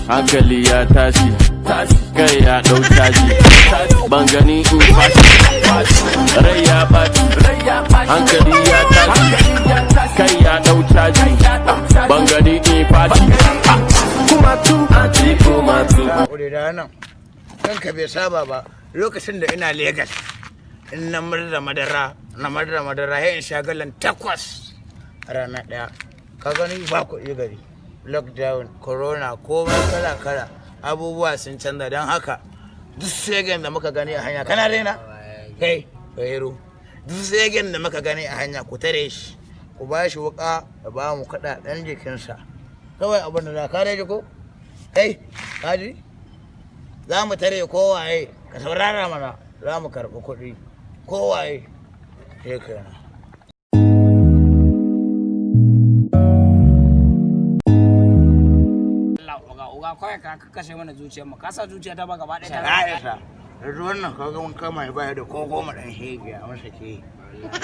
hankali ya tashi kai ya dau tashi ban gani in fashi rai ya baci hankali ya tashi kai ya dau tashi ban gani in fashi kuma tu da nan kanka bai saba ba lokacin da ina Legas in na murda madara ya in shagalan 8 rana daya ka gani ba ku iya gari lockdown corona komai kala abubuwa sun canza don haka duk segen da muka gani a hanya kana daina kai bayero duk segen da muka gani a hanya ku tare shi ku ba shi wuka da ba mu kada dan jikinsa kawai abin da za ka rage ko kai kaji za mu tare kowaye ka saurara mana za mu karɓi kuɗi kowaye ya kana kawai ka kashe mana zuciyar mu ka sa zuciya ta ba gaba ɗaya ta ra'ayarsa yanzu wannan kaga mun kama ya bayar da ko goma dan shege a masa ke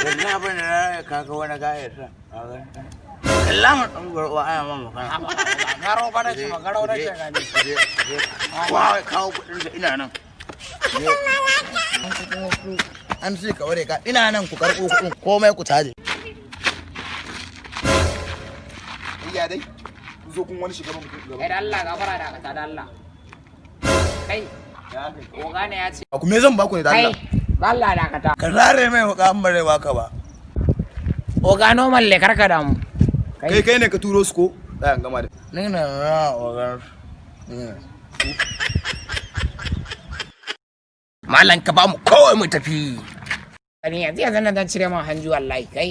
yanzu abin da ra'ayar kaga wani ga'ayarsa Allah mu dan gurwa aya mamma kana garo ba da ce ma garo da ce gani wa kawo kudin da ina nan an sai ka ware ka ina nan ku karɓo kudin komai ku taje iya dai zo kun wani shiga mutum gaba. Kai da Allah gafara da ka da Allah. Kai. Oga ne ya ce. Ku me zan ba ku ne da Allah? Kai. Allah da ka ta. Ka zare mai wuka an bare baka ba. Oga normal le karka da mu. Kai ne ka turo su ko? Da an gama da. Ni na oga. Mallan ka ba mu kawai mu tafi. Ani yanzu nan zan cire man hanju wallahi kai.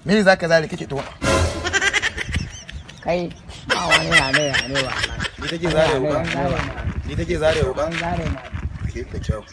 Me zaka zare kake to? Kai ba wani ne ba ni take zare wuka ni take zare wuka zare ma ke da kyau